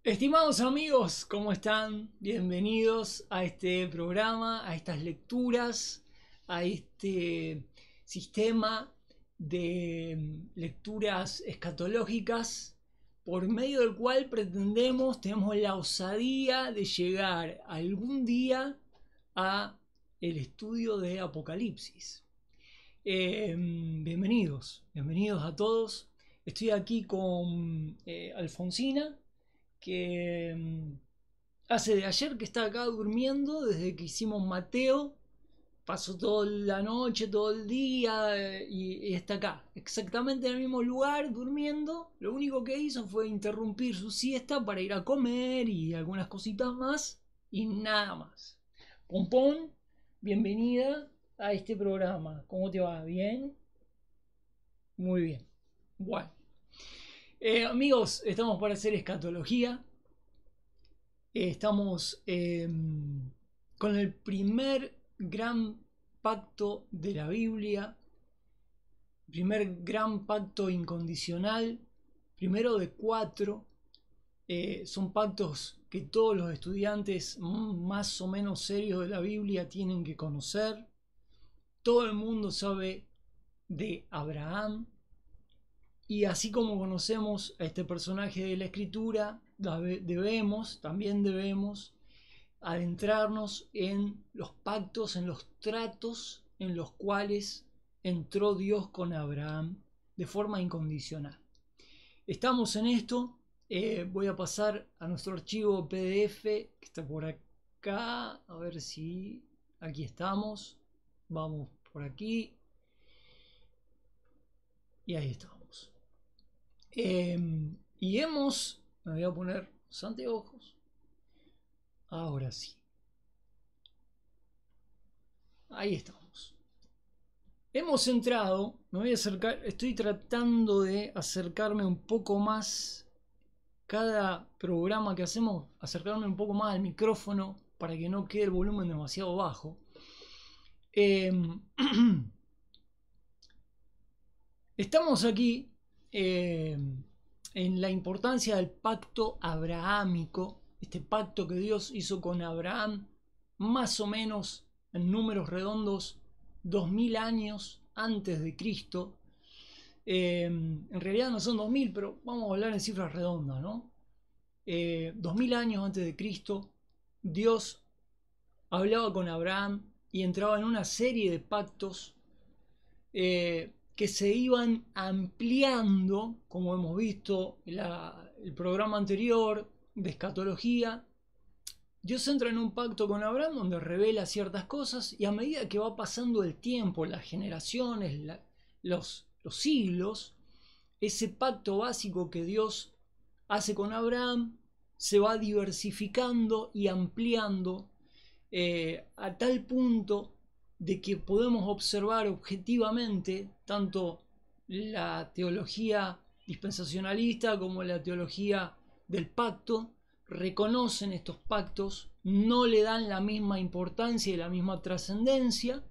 Estimados amigos, ¿cómo están? Bienvenidos a este programa, a estas lecturas, a este sistema de lecturas escatológicas por medio del cual tenemos la osadía de llegar algún día a el estudio de Apocalipsis. Bienvenidos a todos. Estoy aquí con Alfonsina, que hace de ayer que está acá durmiendo, desde que hicimos Mateo, pasó toda la noche, todo el día y está acá, exactamente en el mismo lugar, durmiendo. Lo único que hizo fue interrumpir su siesta para ir a comer y algunas cositas más y nada más. Pompón, bienvenida a este programa. ¿Cómo te va? ¿Bien? Muy bien. Bueno. Amigos, estamos para hacer escatología. Estamos con el primer gran pacto de la Biblia, primer gran pacto incondicional, primero de 4. Son pactos que todos los estudiantes más o menos serios de la Biblia tienen que conocer. Todo el mundo sabe de Abraham. Y así como conocemos a este personaje de la escritura, también debemos adentrarnos en los pactos, en los tratos en los cuales entró Dios con Abraham de forma incondicional. Estamos en esto. Voy a pasar a nuestro archivo PDF que está por acá. A ver si aquí estamos. Vamos por aquí. Y ahí estamos. Me voy a poner los anteojos. Ahora sí. Ahí estamos. Hemos entrado. Me voy a acercar. Estoy tratando de acercarme un poco más. Cada programa que hacemos, acercarme un poco más al micrófono para que no quede el volumen demasiado bajo. Estamos aquí en la importancia del pacto abrahámico, este pacto que Dios hizo con Abraham más o menos en números redondos 2000 años antes de Cristo. En realidad no son 2000, pero vamos a hablar en cifras redondas, ¿no? 2000 años antes de Cristo, Dios hablaba con Abraham y entraba en una serie de pactos que se iban ampliando, como hemos visto el programa anterior de escatología. Dios entra en un pacto con Abraham donde revela ciertas cosas y a medida que va pasando el tiempo, las generaciones, los siglos, ese pacto básico que Dios hace con Abraham se va diversificando y ampliando a tal punto de que podemos observar objetivamente tanto la teología dispensacionalista como la teología del pacto reconocen estos pactos, no le dan la misma importancia y la misma trascendencia,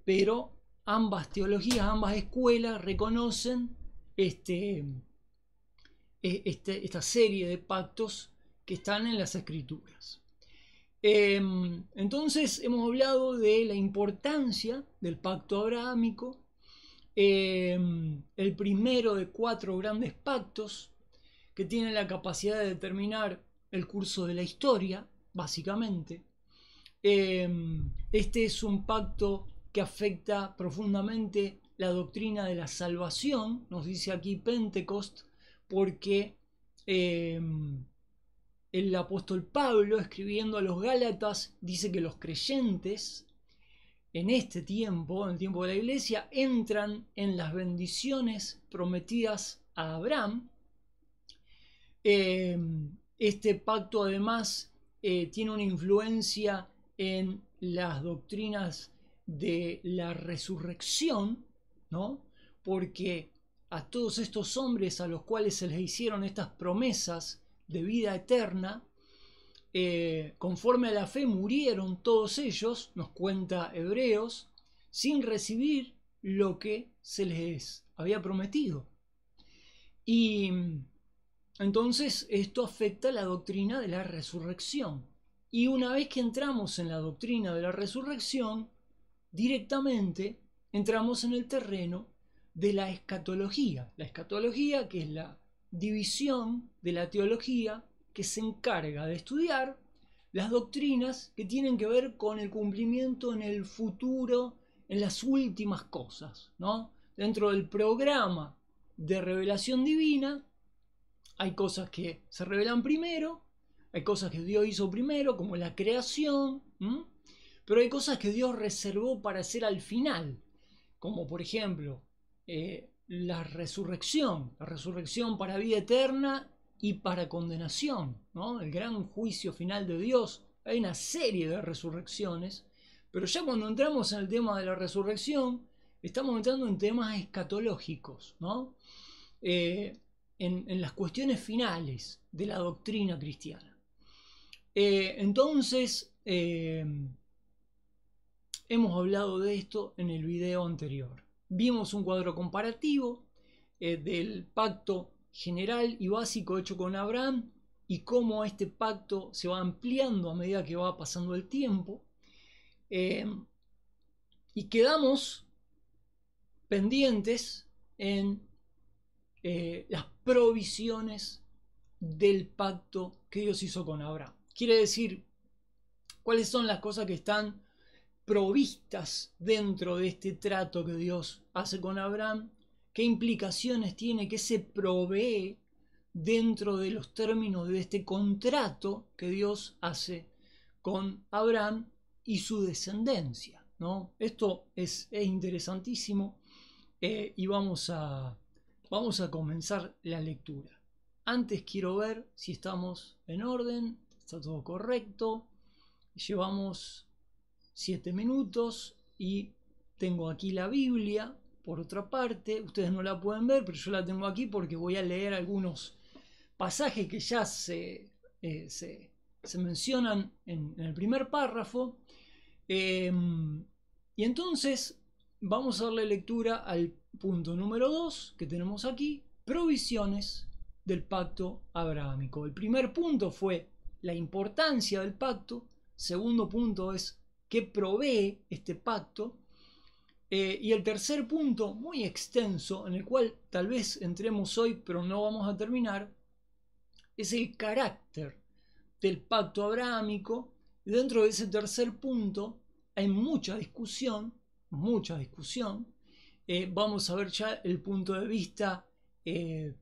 pero ambas teologías, ambas escuelas reconocen esta serie de pactos que están en las escrituras. Entonces hemos hablado de la importancia del pacto abrahámico, el primero de 4 grandes pactos que tienen la capacidad de determinar el curso de la historia, básicamente. Este es un pacto que afecta profundamente la doctrina de la salvación, nos dice aquí Pentecost, porque el apóstol Pablo, escribiendo a los Gálatas, dice que los creyentes en este tiempo, en el tiempo de la iglesia, entran en las bendiciones prometidas a Abraham. Este pacto además tiene una influencia en las doctrinas de la resurrección, ¿no? Porque a todos estos hombres a los cuales se les hicieron estas promesas de vida eterna, conforme a la fe murieron todos ellos, nos cuenta Hebreos, sin recibir lo que se les había prometido. Y entonces esto afecta la doctrina de la resurrección. Y una vez que entramos en la doctrina de la resurrección, directamente entramos en el terreno de la escatología. La escatología, que es la división de la teología que se encarga de estudiar las doctrinas que tienen que ver con el cumplimiento en el futuro, en las últimas cosas, ¿no? Dentro del programa de revelación divina hay cosas que se revelan primero, hay cosas que Dios hizo primero, como la creación, pero hay cosas que Dios reservó para hacer al final, como por ejemplo la resurrección para vida eterna y para condenación, ¿no? El gran juicio final de Dios. Hay una serie de resurrecciones, pero ya cuando entramos en el tema de la resurrección, estamos entrando en temas escatológicos, ¿no? En las cuestiones finales de la doctrina cristiana. Entonces, hemos hablado de esto en el video anterior. Vimos un cuadro comparativo del pacto general y básico hecho con Abraham y cómo este pacto se va ampliando a medida que va pasando el tiempo. Y quedamos pendientes en las provisiones del pacto que Dios hizo con Abraham. Quiere decir, cuáles son las cosas que están provistas dentro de este trato que Dios hace con Abraham, qué implicaciones tiene, qué se provee dentro de los términos de este contrato que Dios hace con Abraham y su descendencia, ¿no? Esto es interesantísimo y vamos a comenzar la lectura. Antes quiero ver si estamos en orden, está todo correcto. Llevamos 7 minutos y tengo aquí la Biblia. Por otra parte, ustedes no la pueden ver, pero yo la tengo aquí porque voy a leer algunos pasajes que ya se mencionan en el primer párrafo. Y entonces vamos a darle lectura al punto número 2 que tenemos aquí, provisiones del pacto abrahámico. El primer punto fue la importancia del pacto. Segundo punto es qué provee este pacto. Y el tercer punto, muy extenso, en el cual tal vez entremos hoy, pero no vamos a terminar, es el carácter del pacto abrahámico. Dentro de ese tercer punto hay mucha discusión. Vamos a ver ya el punto de vista de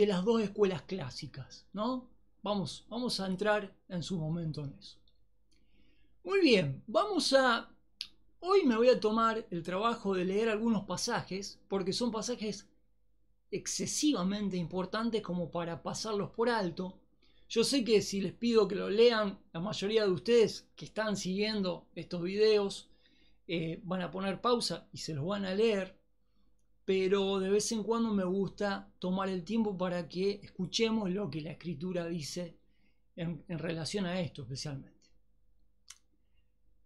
las dos escuelas clásicas, ¿no? Vamos a entrar en su momento en eso. Muy bien, hoy me voy a tomar el trabajo de leer algunos pasajes, porque son pasajes excesivamente importantes como para pasarlos por alto. Yo sé que si les pido que lo lean, la mayoría de ustedes que están siguiendo estos videos van a poner pausa y se los van a leer, pero de vez en cuando me gusta tomar el tiempo para que escuchemos lo que la Escritura dice en relación a esto especialmente.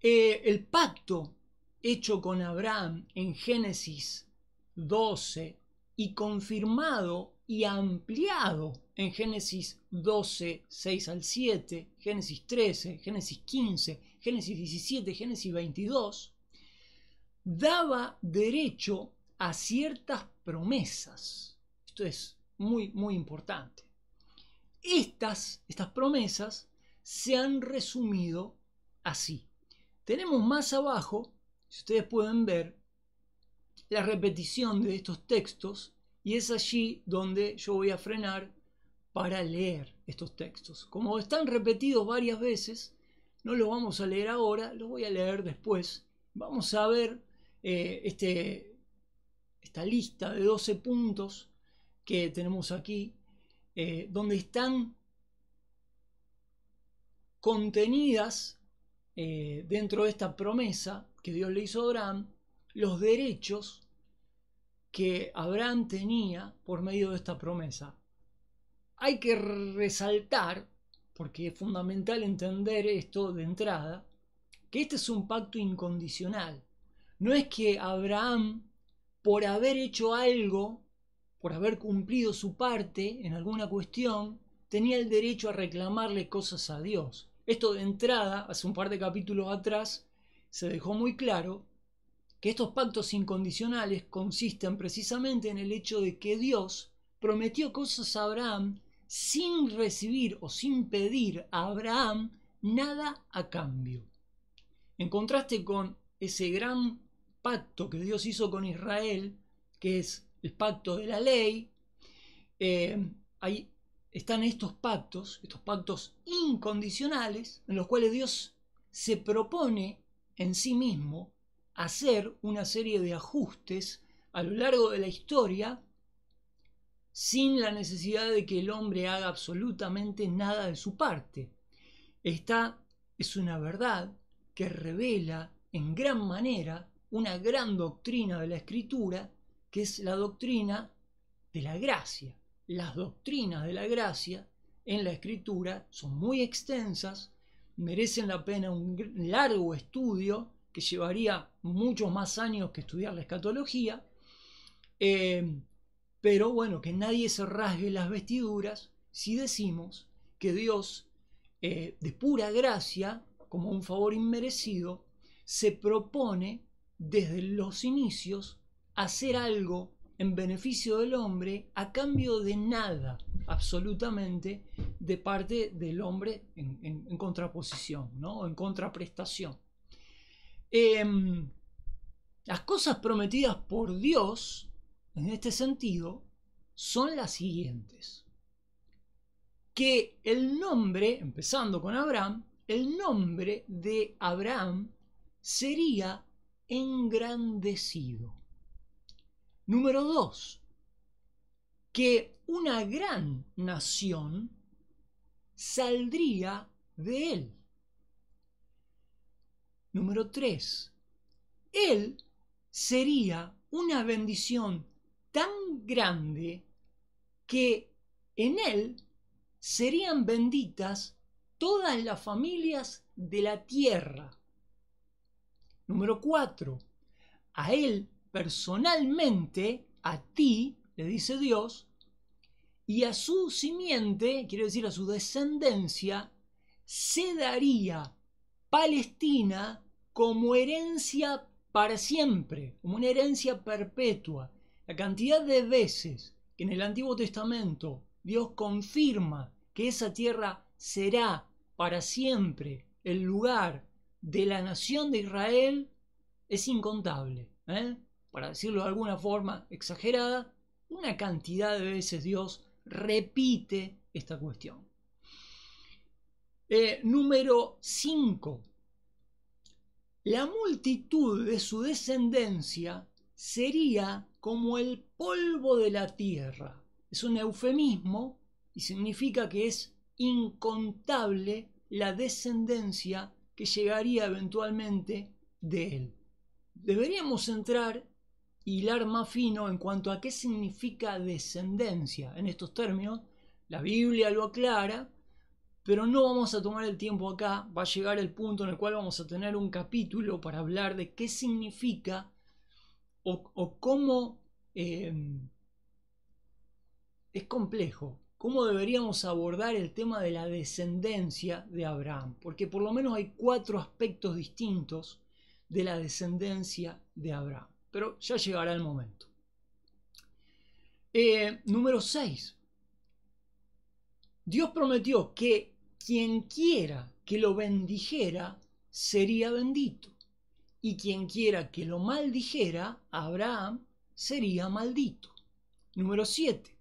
El pacto hecho con Abraham en Génesis 12 y confirmado y ampliado en Génesis 12, 6 al 7, Génesis 13, Génesis 15, Génesis 17, Génesis 22, daba derecho a ciertas promesas. Esto es muy, muy importante. Estas promesas se han resumido así. Tenemos más abajo, si ustedes pueden ver, la repetición de estos textos, y es allí donde yo voy a frenar para leer estos textos. Como están repetidos varias veces, no los vamos a leer ahora, los voy a leer después. Vamos a ver esta lista de 12 puntos que tenemos aquí, donde están contenidas dentro de esta promesa que Dios le hizo a Abraham, los derechos que Abraham tenía por medio de esta promesa. Hay que resaltar, porque es fundamental entender esto de entrada, que este es un pacto incondicional. No es que Abraham, por haber hecho algo, por haber cumplido su parte en alguna cuestión, tenía el derecho a reclamarle cosas a Dios. Esto de entrada, hace un par de capítulos atrás, se dejó muy claro que estos pactos incondicionales consisten precisamente en el hecho de que Dios prometió cosas a Abraham sin recibir o sin pedir a Abraham nada a cambio. En contraste con ese gran pacto que Dios hizo con Israel, que es el pacto de la ley, ahí están estos pactos incondicionales, en los cuales Dios se propone en sí mismo hacer una serie de ajustes a lo largo de la historia sin la necesidad de que el hombre haga absolutamente nada de su parte. Esta es una verdad que revela en gran manera una gran doctrina de la Escritura, que es la doctrina de la gracia. Las doctrinas de la gracia en la Escritura son muy extensas, merecen la pena un largo estudio que llevaría muchos más años que estudiar la escatología, pero bueno, que nadie se rasgue las vestiduras si decimos que Dios, de pura gracia, como un favor inmerecido, se propone desde los inicios hacer algo en beneficio del hombre a cambio de nada, absolutamente, de parte del hombre en contraposición, ¿no? En contraprestación. Las cosas prometidas por Dios, en este sentido, son las siguientes. Que el nombre, empezando con Abraham, el nombre de Abraham sería engrandecido. Número 2, que una gran nación saldría de él. Número 3, él sería una bendición tan grande que en él serían benditas todas las familias de la tierra. Número 4, a él personalmente, a ti, le dice Dios, y a su simiente, quiere decir a su descendencia, se daría Palestina como herencia para siempre, como una herencia perpetua. La cantidad de veces que en el Antiguo Testamento Dios confirma que esa tierra será para siempre el lugar de la nación de Israel es incontable, para decirlo de alguna forma exagerada, una cantidad de veces Dios repite esta cuestión. Número 5. La multitud de su descendencia sería como el polvo de la tierra. Es un eufemismo y significa que es incontable la descendencia que llegaría eventualmente de él. Deberíamos entrar y hilar más fino en cuanto a qué significa descendencia en estos términos. La Biblia lo aclara, pero no vamos a tomar el tiempo acá. Va a llegar el punto en el cual vamos a tener un capítulo para hablar de qué significa o cómo es complejo, cómo deberíamos abordar el tema de la descendencia de Abraham, porque por lo menos hay 4 aspectos distintos de la descendencia de Abraham, pero ya llegará el momento. Número 6. Dios prometió que quien quiera que lo bendijera sería bendito, y quien quiera que lo maldijera, Abraham, sería maldito. Número 7.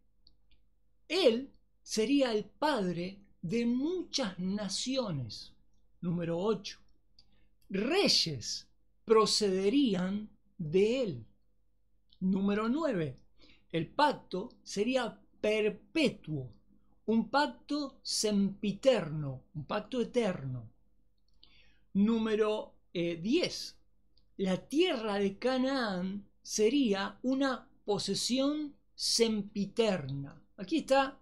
Él sería el padre de muchas naciones. Número 8. Reyes procederían de él. Número 9. El pacto sería perpetuo, un pacto sempiterno, un pacto eterno. Número 10. La tierra de Canaán sería una posesión sempiterna. Aquí está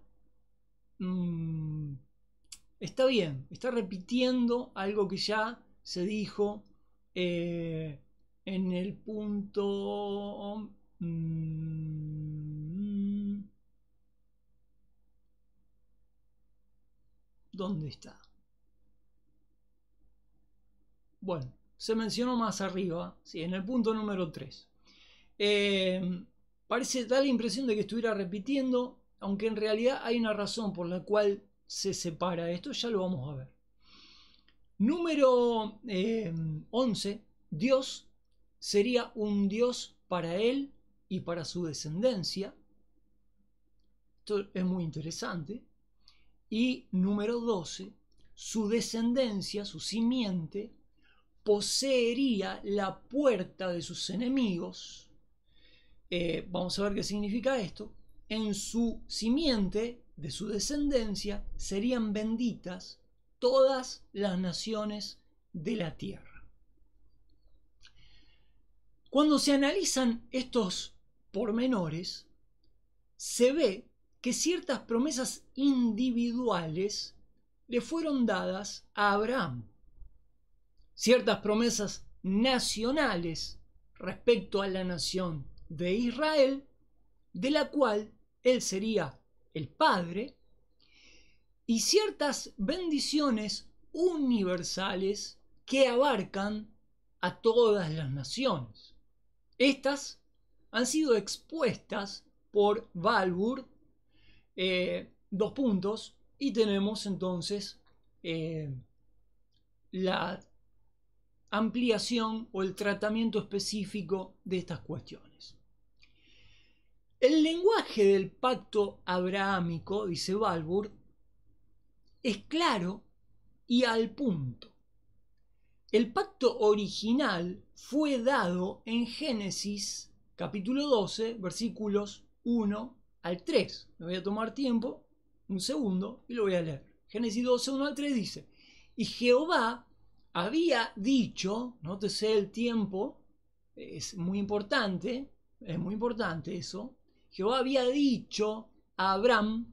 bien, está repitiendo algo que ya se dijo en el punto ¿dónde está? Bueno, se mencionó más arriba, sí, en el punto número 3. Parece, da la impresión de que estuviera repitiendo, aunque en realidad hay una razón por la cual se separa esto, ya lo vamos a ver. Número 11. Dios sería un Dios para él y para su descendencia. Esto es muy interesante. Y número 12. Su descendencia, su simiente, poseería la puerta de sus enemigos. Vamos a ver qué significa esto. En su simiente, de su descendencia, serían benditas todas las naciones de la tierra. Cuando se analizan estos pormenores, se ve que ciertas promesas individuales le fueron dadas a Abraham. Ciertas promesas nacionales respecto a la nación de Israel, de la cual él sería el padre, y ciertas bendiciones universales que abarcan a todas las naciones. Estas han sido expuestas por Walvoord, 2 puntos, y tenemos entonces la ampliación o el tratamiento específico de estas cuestiones. El lenguaje del pacto abrahámico, dice Walvoord, es claro y al punto. El pacto original fue dado en Génesis capítulo 12, versículos 1 al 3. Me voy a tomar tiempo, un segundo, y lo voy a leer. Génesis 12, 1 al 3 dice: y Jehová había dicho, nótese el tiempo, es muy importante eso. Jehová había dicho a Abraham: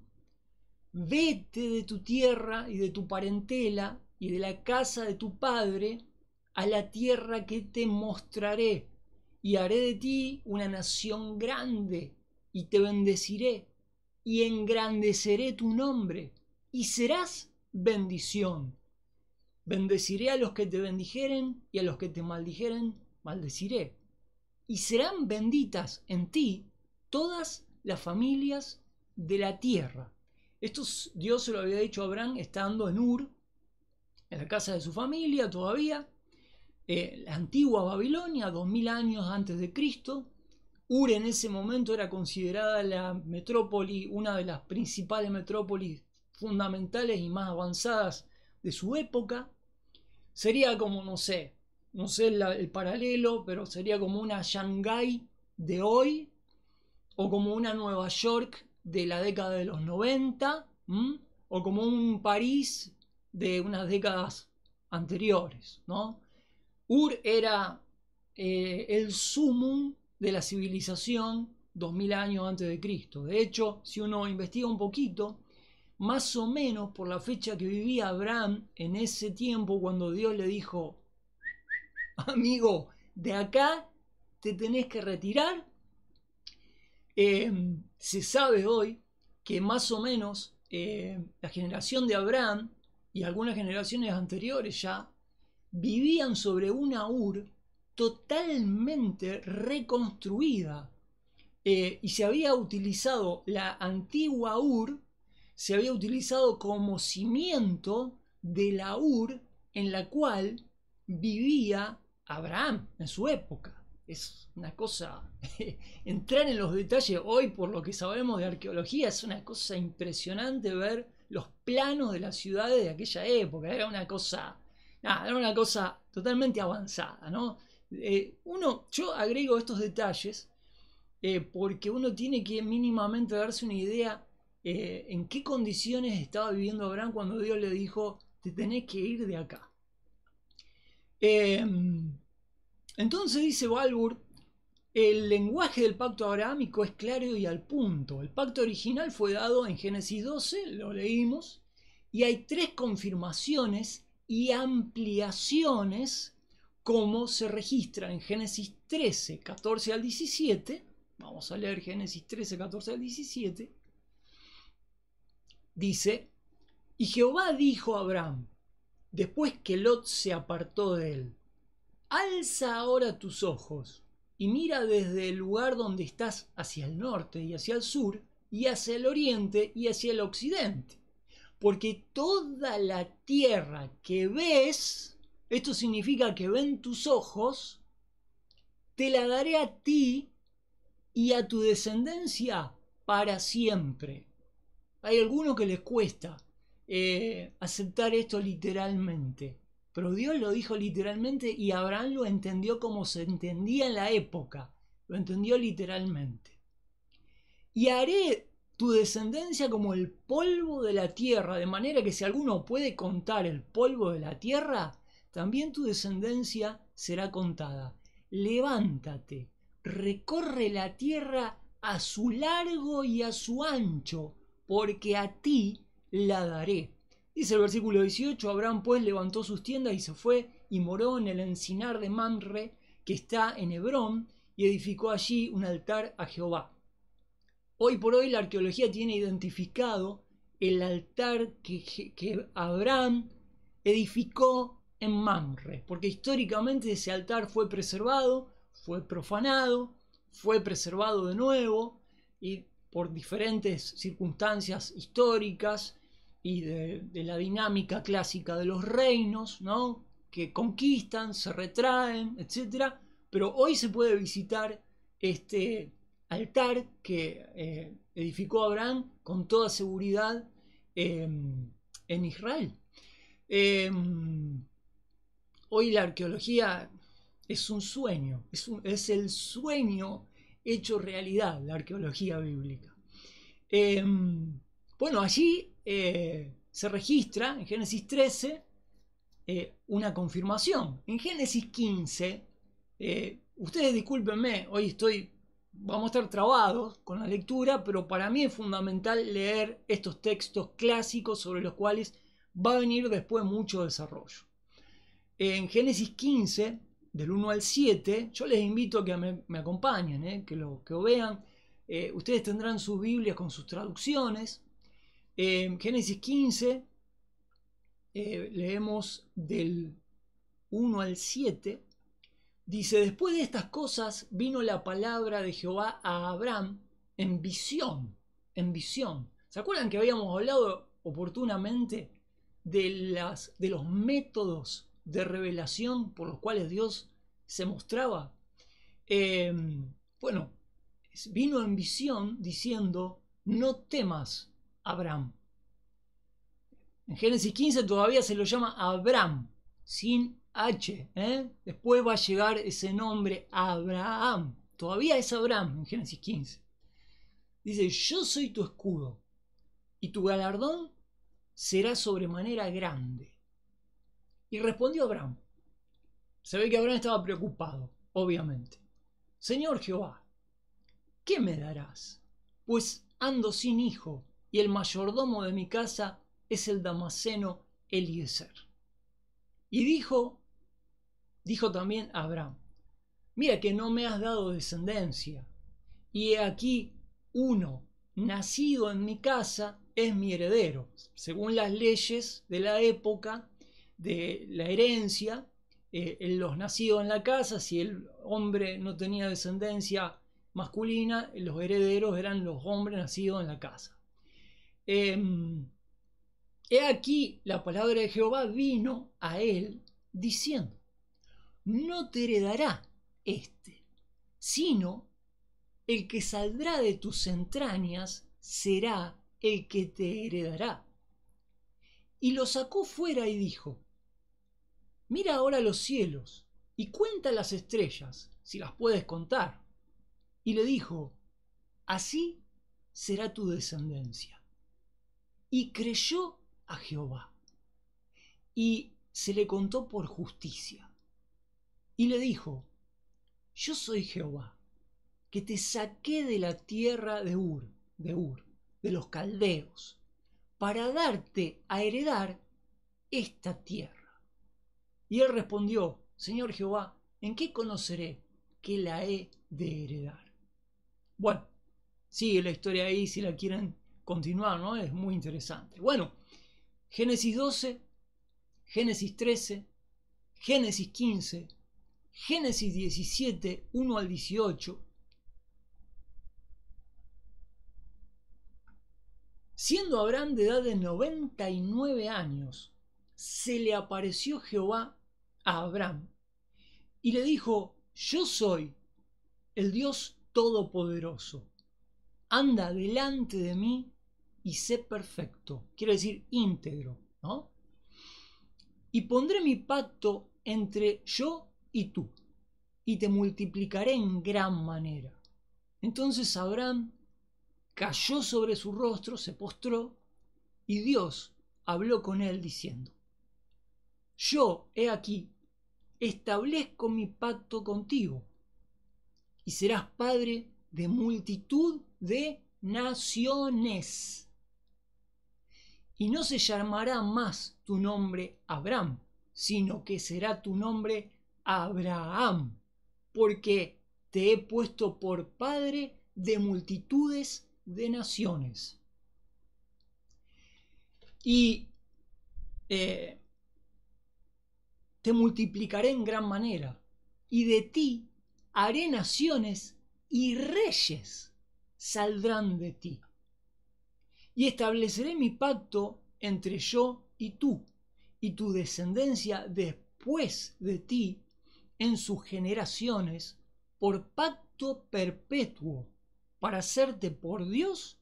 vete de tu tierra y de tu parentela y de la casa de tu padre a la tierra que te mostraré, y haré de ti una nación grande, y te bendeciré, y engrandeceré tu nombre, y serás bendición. Bendeciré a los que te bendijeren, y a los que te maldijeren, maldeciré. Y serán benditas en ti todas las familias de la tierra. Esto Dios se lo había dicho a Abraham estando en Ur, en la casa de su familia todavía, la antigua Babilonia, 2000 años antes de Cristo. Ur en ese momento era considerada la metrópoli, una de las principales metrópolis fundamentales y más avanzadas de su época. Sería como, no sé el paralelo, pero sería como una Shanghái de hoy, o como una Nueva York de la década de los 90, o como un París de unas décadas anteriores, ¿no? Ur era el sumum de la civilización 2000 años antes de Cristo. De hecho, si uno investiga un poquito, más o menos por la fecha que vivía Abraham en ese tiempo, cuando Dios le dijo: amigo, de acá te tenés que retirar, se sabe hoy que más o menos la generación de Abraham y algunas generaciones anteriores ya vivían sobre una Ur totalmente reconstruida, y se había utilizado la antigua Ur, se había utilizado como cimiento de la Ur en la cual vivía Abraham en su época. Es una cosa, entrar en los detalles hoy por lo que sabemos de arqueología es una cosa impresionante ver los planos de las ciudades de aquella época. Era una cosa totalmente avanzada, ¿no? Yo agrego estos detalles porque uno tiene que mínimamente darse una idea en qué condiciones estaba viviendo Abraham cuando Dios le dijo: te tenés que ir de acá. Entonces dice Walvoord: el lenguaje del pacto abrahámico es claro y al punto. El pacto original fue dado en Génesis 12, lo leímos, y hay 3 confirmaciones y ampliaciones como se registra en Génesis 13, 14 al 17. Vamos a leer Génesis 13, 14 al 17. Dice: Y Jehová dijo a Abraham, después que Lot se apartó de él, alza ahora tus ojos y mira desde el lugar donde estás hacia el norte y hacia el sur y hacia el oriente y hacia el occidente. Porque toda la tierra que ves, esto significa que ven tus ojos, te la daré a ti y a tu descendencia para siempre. Hay algunos que les cuesta aceptar esto literalmente, pero Dios lo dijo literalmente y Abraham lo entendió como se entendía en la época, lo entendió literalmente. Y haré tu descendencia como el polvo de la tierra, de manera que si alguno puede contar el polvo de la tierra, también tu descendencia será contada. Levántate, recorre la tierra a su largo y a su ancho, porque a ti la daré. Dice el versículo 18, Abraham pues levantó sus tiendas y se fue y moró en el encinar de Mamre, que está en Hebrón, y edificó allí un altar a Jehová. Hoy por hoy la arqueología tiene identificado el altar que Abraham edificó en Mamre, porque históricamente ese altar fue preservado, fue profanado, fue preservado de nuevo y por diferentes circunstancias históricas y de la dinámica clásica de los reinos, ¿no? Que conquistan, se retraen, etc. Pero hoy se puede visitar este altar que edificó Abraham con toda seguridad en Israel. Hoy la arqueología es un sueño, es el sueño hecho realidad, la arqueología bíblica. Bueno, allí se registra en Génesis 13 una confirmación. En Génesis 15, ustedes discúlpenme, hoy vamos a estar trabados con la lectura, pero para mí es fundamental leer estos textos clásicos sobre los cuales va a venir después mucho desarrollo. En Génesis 15, del 1 al 7, yo les invito a que me acompañen, que lo vean. Ustedes tendrán sus Biblias con sus traducciones. En Génesis 15 leemos del 1 al 7. Dice, después de estas cosas vino la palabra de Jehová a Abraham en visión, en visión. ¿Se acuerdan que habíamos hablado oportunamente de los métodos de revelación por los cuales Dios se mostraba? Bueno, vino en visión diciendo, no temas, Abraham. En Génesis 15 todavía se lo llama Abraham, sin H, después va a llegar ese nombre Abraham, todavía es Abraham en Génesis 15. Dice, yo soy tu escudo y tu galardón será sobremanera grande. Y respondió Abraham. Se ve que Abraham estaba preocupado, obviamente. Señor Jehová, ¿qué me darás? Pues ando sin hijo y el mayordomo de mi casa es el damaseno Eliezer. Y dijo también a Abraham, mira que no me has dado descendencia, y he aquí uno nacido en mi casa es mi heredero. Según las leyes de la época de la herencia, los nacidos en la casa, si el hombre no tenía descendencia masculina, los herederos eran los hombres nacidos en la casa. He aquí la palabra de Jehová vino a él diciendo, no te heredará sino el que saldrá de tus entrañas será el que te heredará. Y lo sacó fuera y dijo, mira ahora los cielos y cuenta las estrellas, si las puedes contar. Y le dijo, así será tu descendencia. Y creyó a Jehová, y se le contó por justicia. Y le dijo, yo soy Jehová, que te saqué de la tierra de Ur, de los caldeos, para darte a heredar esta tierra. Y él respondió, Señor Jehová, ¿en qué conoceré que la he de heredar? Bueno, sigue la historia ahí si la quieren continuar, ¿no? Es muy interesante. Bueno, Génesis 12, Génesis 13, Génesis 15, Génesis 17, 1 al 18. Siendo Abraham de edad de 99 años, se le apareció Jehová a Abraham y le dijo: yo soy el Dios Todopoderoso, anda delante de mí y sé perfecto, quiere decir íntegro, ¿no? Y pondré mi pacto entre yo y tú, y te multiplicaré en gran manera. Entonces Abraham cayó sobre su rostro, se postró, y Dios habló con él diciendo: yo, he aquí, establezco mi pacto contigo, y serás padre de multitud de naciones. Y no se llamará más tu nombre Abraham, sino que será tu nombre Abraham, porque te he puesto por padre de multitudes de naciones. Y te multiplicaré en gran manera, y de ti haré naciones, y reyes saldrán de ti. Y estableceré mi pacto entre yo y tu descendencia después de ti, en sus generaciones, por pacto perpetuo, para hacerte por Dios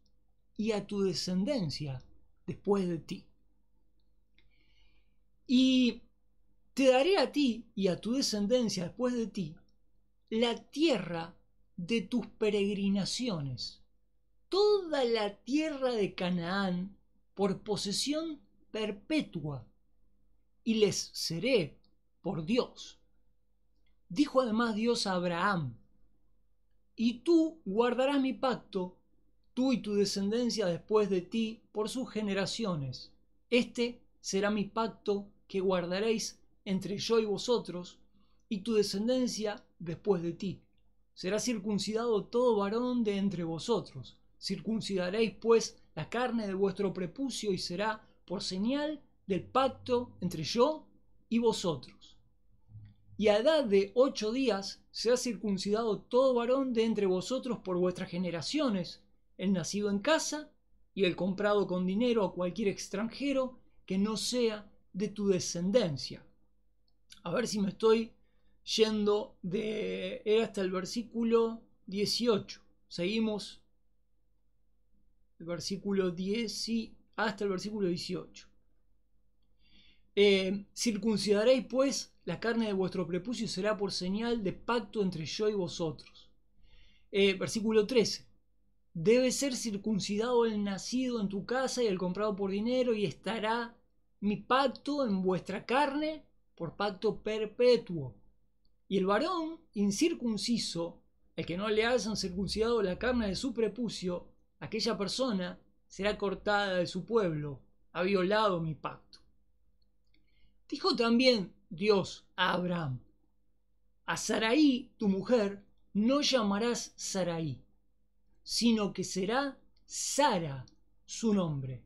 y a tu descendencia después de ti. Y te daré a ti y a tu descendencia después de ti la tierra de tus peregrinaciones, toda la tierra de Canaán, por posesión perpetua, y les seré por Dios. Dijo además Dios a Abraham: y tú guardarás mi pacto, tú y tu descendencia después de ti, por sus generaciones. Este será mi pacto que guardaréis entre yo y vosotros, y tu descendencia después de ti. Será circuncidado todo varón de entre vosotros. Circuncidaréis pues la carne de vuestro prepucio, y será por señal del pacto entre yo y vosotros. Y a edad de 8 días será circuncidado todo varón de entre vosotros por vuestras generaciones, el nacido en casa y el comprado con dinero a cualquier extranjero que no sea de tu descendencia. A ver si me estoy yendo era hasta el versículo 18. Seguimos el versículo 10 hasta el versículo 18. Circuncidaréis pues la carne de vuestro prepucio, y será por señal de pacto entre yo y vosotros. Versículo 13. Debe ser circuncidado el nacido en tu casa y el comprado por dinero, y estará mi pacto en vuestra carne por pacto perpetuo. Y el varón incircunciso, el que no le hayan circuncidado la carne de su prepucio, aquella persona será cortada de su pueblo, ha violado mi pacto. Dijo también Dios a Abraham: a Sarai, tu mujer, no llamarás Sarai, sino que será Sara su nombre.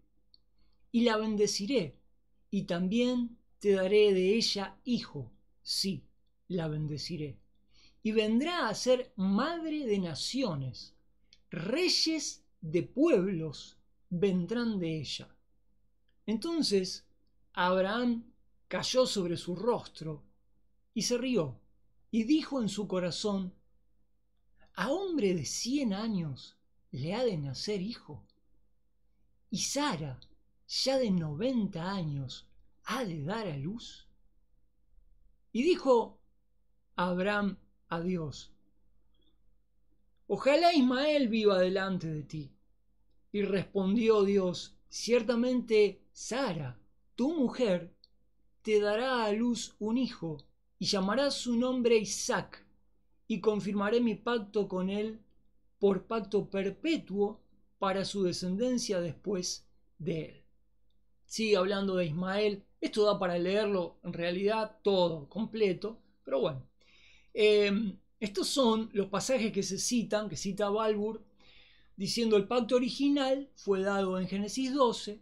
Y la bendeciré, y también te daré de ella hijo, sí, la bendeciré. Y vendrá a ser madre de naciones, reyes de pueblos vendrán de ella. Entonces Abraham cayó sobre su rostro y se rió, y dijo en su corazón: ¿a hombre de 100 años le ha de nacer hijo? ¿Y Sara, ya de 90 años, ha de dar a luz? Y dijo Abraham a Dios: ojalá Ismael viva delante de ti. Y respondió Dios: ciertamente Sara, tu mujer, te dará a luz un hijo, y llamarás su nombre Isaac, y confirmaré mi pacto con él por pacto perpetuo para su descendencia después de él. Sigue hablando de Ismael. Esto da para leerlo en realidad todo, completo, pero bueno. Estos son los pasajes que se citan, que cita Balbur, diciendo: el pacto original fue dado en Génesis 12,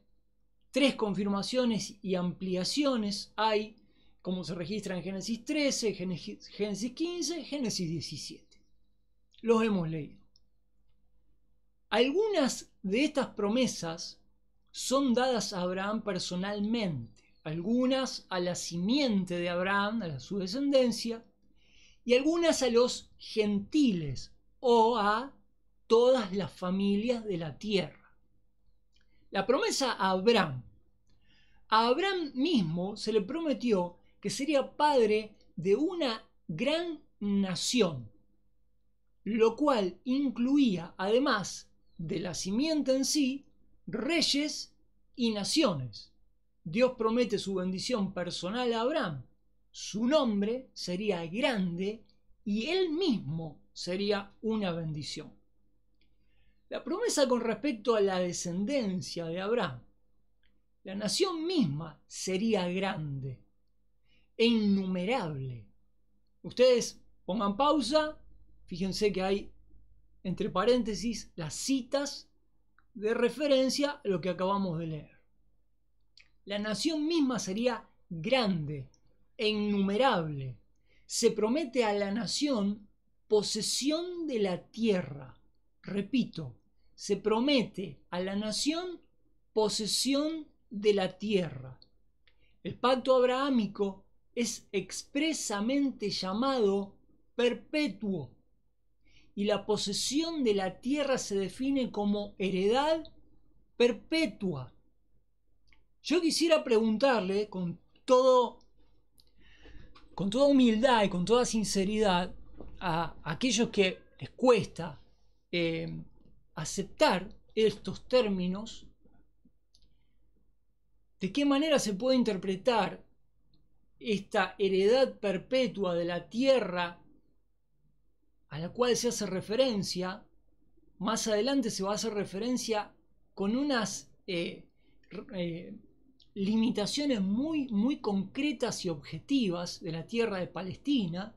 3 confirmaciones y ampliaciones hay, como se registra en Génesis 13, Génesis 15, Génesis 17. Los hemos leído. Algunas de estas promesas son dadas a Abraham personalmente, algunas a la simiente de Abraham, a su descendencia, y algunas a los gentiles o a todas las familias de la tierra. La promesa a Abraham mismo se le prometió que sería padre de una gran nación, lo cual incluía, además de la simiente en sí, reyes y naciones. Dios promete su bendición personal a Abraham. Su nombre sería grande y él mismo sería una bendición. La promesa con respecto a la descendencia de Abraham: la nación misma sería grande e innumerable. Ustedes pongan pausa, fíjense que hay entre paréntesis las citas de referencia a lo que acabamos de leer. La nación misma sería grande e innumerable. Se promete a la nación posesión de la tierra. Repito, se promete a la nación posesión de la tierra. El pacto abrahámico es expresamente llamado perpetuo y la posesión de la tierra se define como heredad perpetua. Yo quisiera preguntarle con toda humildad y con toda sinceridad a aquellos que les cuesta aceptar estos términos, de qué manera se puede interpretar esta heredad perpetua de la tierra a la cual se hace referencia. Más adelante se va a hacer referencia con unas limitaciones muy concretas y objetivas de la tierra de Palestina,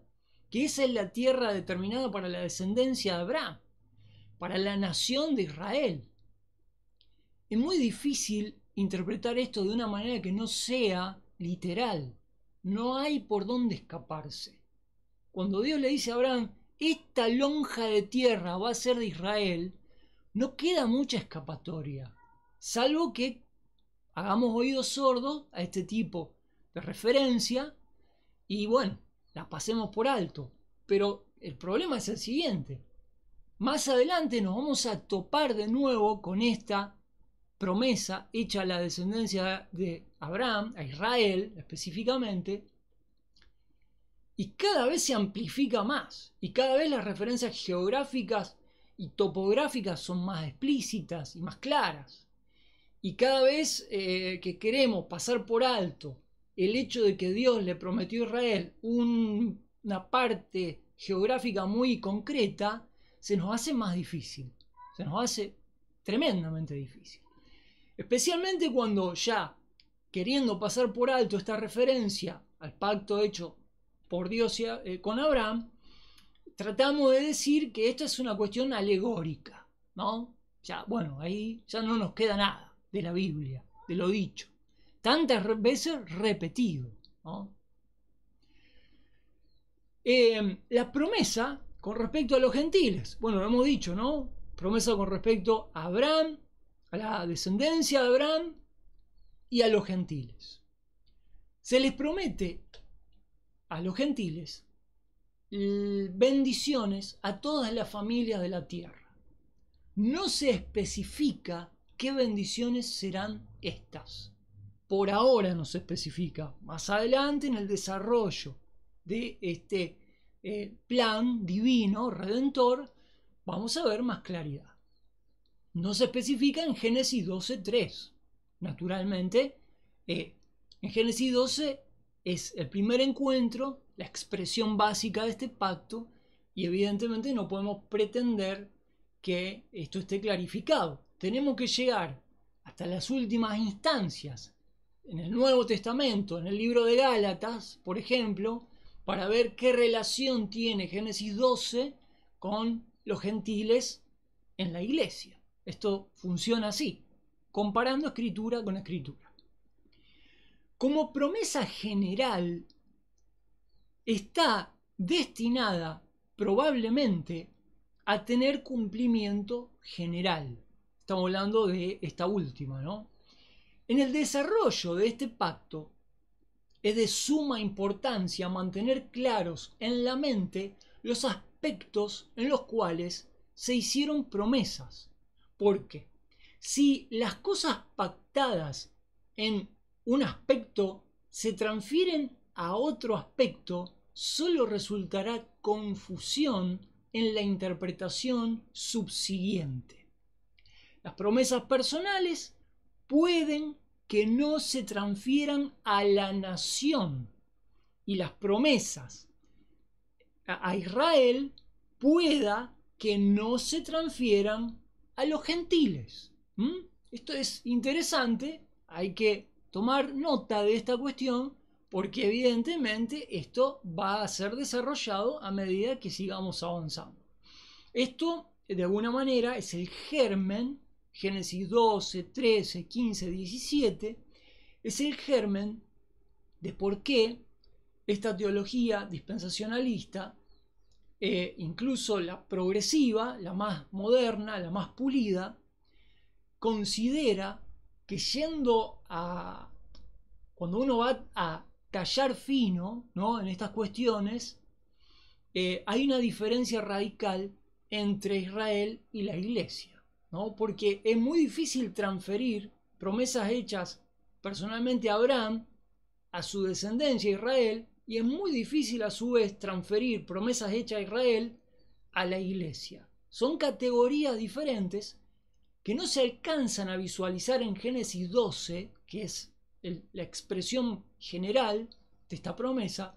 que esa es la tierra determinada para la descendencia de Abraham, para la nación de Israel. Es muy difícil interpretar esto de una manera que no sea literal. No hay por dónde escaparse. Cuando Dios le dice a Abraham, esta lonja de tierra va a ser de Israel, no queda mucha escapatoria, salvo que hagamos oídos sordos a este tipo de referencia y bueno, la pasemos por alto. Pero el problema es el siguiente: más adelante nos vamos a topar de nuevo con esta promesa hecha a la descendencia de Abraham, a Israel específicamente, y cada vez se amplifica más, y cada vez las referencias geográficas y topográficas son más explícitas y más claras. Y cada vez que queremos pasar por alto el hecho de que Dios le prometió a Israel una parte geográfica muy concreta, se nos hace más difícil, se nos hace tremendamente difícil. Especialmente cuando ya, queriendo pasar por alto esta referencia al pacto hecho por Dios con Abraham, tratamos de decir que esto es una cuestión alegórica, ¿no? Ya, bueno, ahí ya no nos queda nada de la Biblia, de lo dicho, tantas veces repetido, ¿no? La promesa con respecto a los gentiles, bueno, lo hemos dicho, ¿no? Promesa con respecto a Abraham, a la descendencia de Abraham y a los gentiles. Se les promete a los gentiles bendiciones a todas las familias de la tierra. No se especifica qué bendiciones serán estas. Por ahora no se especifica. Más adelante, en el desarrollo de este plan divino, redentor, vamos a ver más claridad. No se especifica en Génesis 12:3. Naturalmente, en Génesis 12 es el primer encuentro, la expresión básica de este pacto, y evidentemente no podemos pretender que esto esté clarificado. Tenemos que llegar hasta las últimas instancias en el Nuevo Testamento, en el libro de Gálatas, por ejemplo, para ver qué relación tiene Génesis 12 con los gentiles en la iglesia. Esto funciona así, comparando escritura con escritura. como promesa general, está destinada probablemente a tener cumplimiento general. Estamos hablando de esta última, ¿no? En el desarrollo de este pacto es de suma importancia mantener claros en la mente los aspectos en los cuales se hicieron promesas. Porque si las cosas pactadas en un aspecto se transfieren a otro aspecto, solo resultará confusión en la interpretación subsiguiente. Las promesas personales pueden que no se transfieran a la nación, y las promesas a Israel pueda que no se transfieran a los gentiles. Esto es interesante, hay que tomar nota de esta cuestión porque evidentemente esto va a ser desarrollado a medida que sigamos avanzando. Esto de alguna manera es el germen. Génesis 12, 13, 15, 17 es el germen de por qué esta teología dispensacionalista, incluso la progresiva, la más moderna, la más pulida, considera que cuando uno va a tallar fino, ¿no?, en estas cuestiones, hay una diferencia radical entre Israel y la Iglesia, ¿no? Porque es muy difícil transferir promesas hechas personalmente a Abraham a su descendencia Israel, y es muy difícil a su vez transferir promesas hechas a Israel a la Iglesia. Son categorías diferentes que no se alcanzan a visualizar en Génesis 12, que es la expresión general de esta promesa,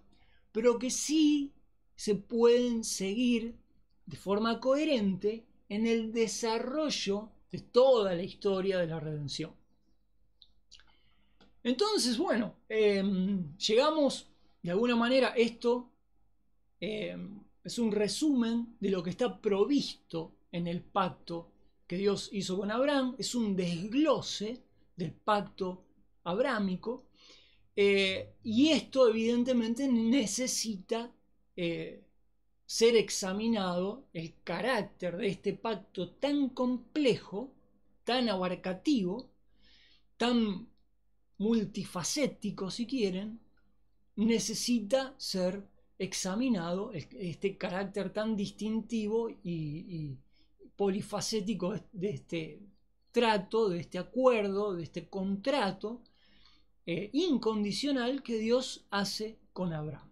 pero que sí se pueden seguir de forma coherente en el desarrollo de toda la historia de la redención. Entonces, bueno, llegamos de alguna manera, esto es un resumen de lo que está provisto en el pacto que Dios hizo con Abraham, es un desglose del pacto abrámico, y esto evidentemente necesita ser examinado, el carácter de este pacto tan complejo, tan abarcativo, tan multifacético si quieren, necesita ser examinado, este carácter tan distintivo y polifacético de este trato, de este acuerdo, de este contrato incondicional que Dios hace con Abraham.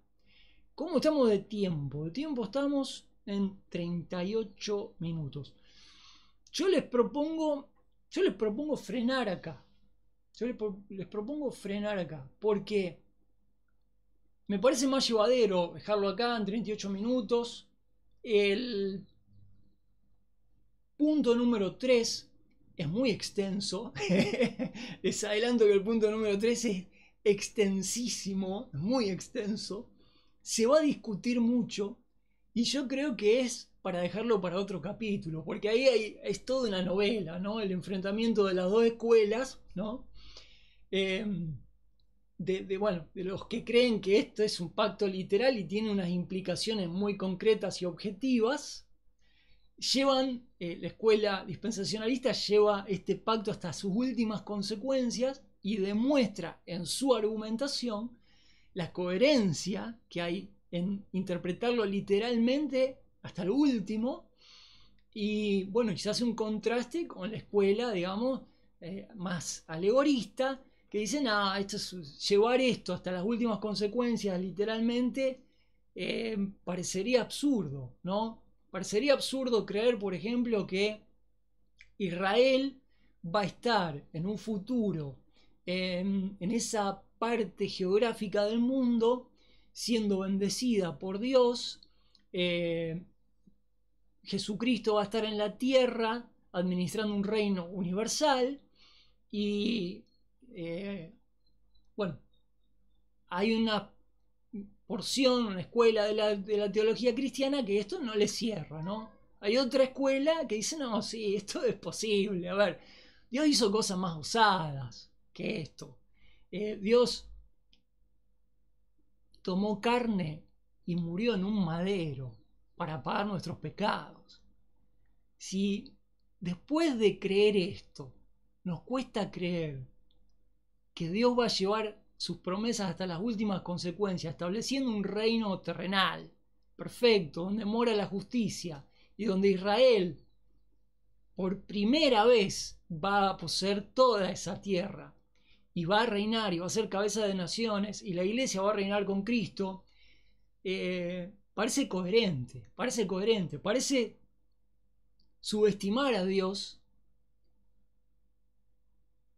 ¿Cómo estamos de tiempo? De tiempo estamos en 38 minutos. Yo les propongo frenar acá. Les propongo frenar acá, porque me parece más llevadero dejarlo acá en 38 minutos. El punto número 3 es muy extenso. Les adelanto que el punto número 3 es extensísimo, muy extenso. Se va a discutir mucho y yo creo que es para dejarlo para otro capítulo, porque ahí es toda una novela, ¿no? El enfrentamiento de las dos escuelas, ¿no? De los que creen que esto es un pacto literal y tiene unas implicaciones muy concretas y objetivas, la escuela dispensacionalista lleva este pacto hasta sus últimas consecuencias y demuestra en su argumentación la coherencia que hay en interpretarlo literalmente hasta lo último, y bueno, se hace un contraste con la escuela, digamos, más alegorista, que dicen, llevar esto hasta las últimas consecuencias literalmente parecería absurdo, ¿no? Parecería absurdo creer, por ejemplo, que Israel va a estar en un futuro en esa parte geográfica del mundo siendo bendecida por Dios. Jesucristo va a estar en la tierra administrando un reino universal y bueno, hay una porción, una escuela de la teología cristiana que esto no le cierra, ¿no? Hay otra escuela que dice, no, sí, esto es posible. A ver, Dios hizo cosas más osadas que esto. Dios tomó carne y murió en un madero para pagar nuestros pecados. Si después de creer esto nos cuesta creer que Dios va a llevar sus promesas hasta las últimas consecuencias, estableciendo un reino terrenal, perfecto, donde mora la justicia y donde Israel por primera vez va a poseer toda esa tierra y va a reinar y va a ser cabeza de naciones y la iglesia va a reinar con Cristo, parece coherente, parece subestimar a Dios,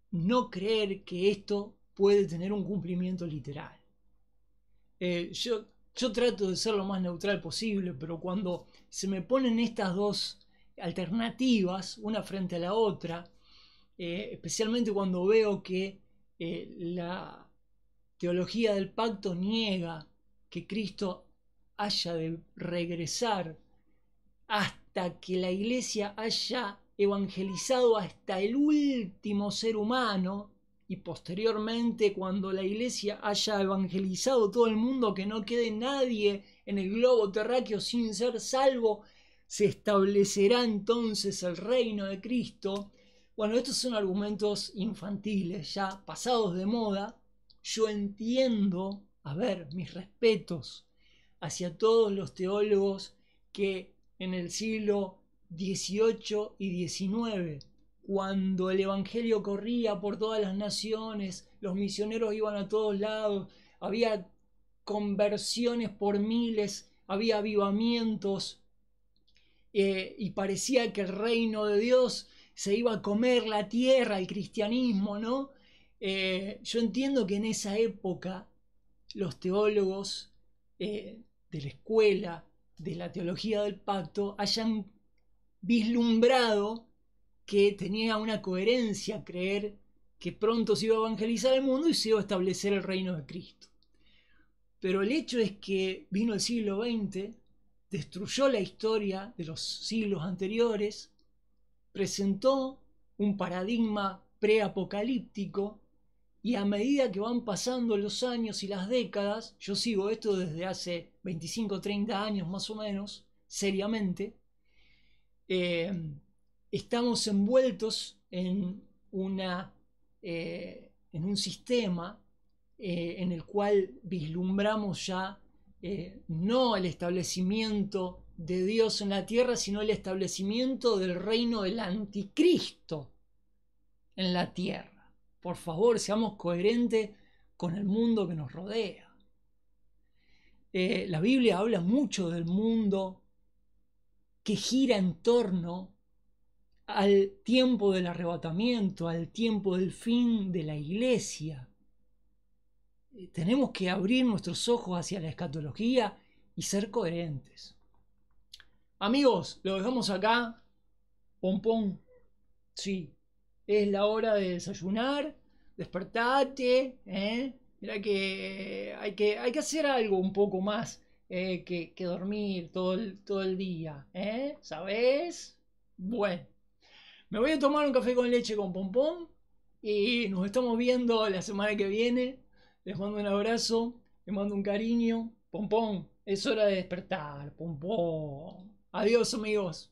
no creer que esto puede tener un cumplimiento literal. Yo trato de ser lo más neutral posible, pero cuando se me ponen estas dos alternativas, una frente a la otra, especialmente cuando veo que la teología del pacto niega que Cristo haya de regresar hasta que la iglesia haya evangelizado hasta el último ser humano, y posteriormente cuando la iglesia haya evangelizado todo el mundo, que no quede nadie en el globo terráqueo sin ser salvo, se establecerá entonces el reino de Cristo. Bueno, estos son argumentos infantiles, ya pasados de moda. Yo entiendo, mis respetos hacia todos los teólogos que en el siglo XVIII y XIX, cuando el evangelio corría por todas las naciones, los misioneros iban a todos lados, había conversiones por miles, había avivamientos, y parecía que el reino de Dios se iba a comer la tierra, el cristianismo, ¿no? Yo entiendo que en esa época los teólogos de la escuela de la teología del pacto hayan vislumbrado que tenía una coherencia creer que pronto se iba a evangelizar el mundo y se iba a establecer el reino de Cristo. Pero el hecho es que vino el siglo XX, destruyó la historia de los siglos anteriores, presentó un paradigma preapocalíptico, y a medida que van pasando los años y las décadas, yo sigo esto desde hace 25 o 30 años más o menos, seriamente, estamos envueltos en un sistema en el cual vislumbramos ya no el establecimiento de Dios en la tierra, sino el establecimiento del reino del anticristo en la tierra. Por favor, seamos coherentes con el mundo que nos rodea. La Biblia habla mucho del mundo que gira en torno al tiempo del arrebatamiento, al tiempo del fin de la iglesia. Tenemos que abrir nuestros ojos hacia la escatología y ser coherentes. Amigos, lo dejamos acá. Pompón, sí, es la hora de desayunar, despertate, Mira que hay que hacer algo un poco más que dormir todo el día, ¿sabes? Bueno, me voy a tomar un café con leche con Pompón y nos estamos viendo la semana que viene. Les mando un abrazo, les mando un cariño. Pompón, es hora de despertar, Pompón. Adiós, amigos.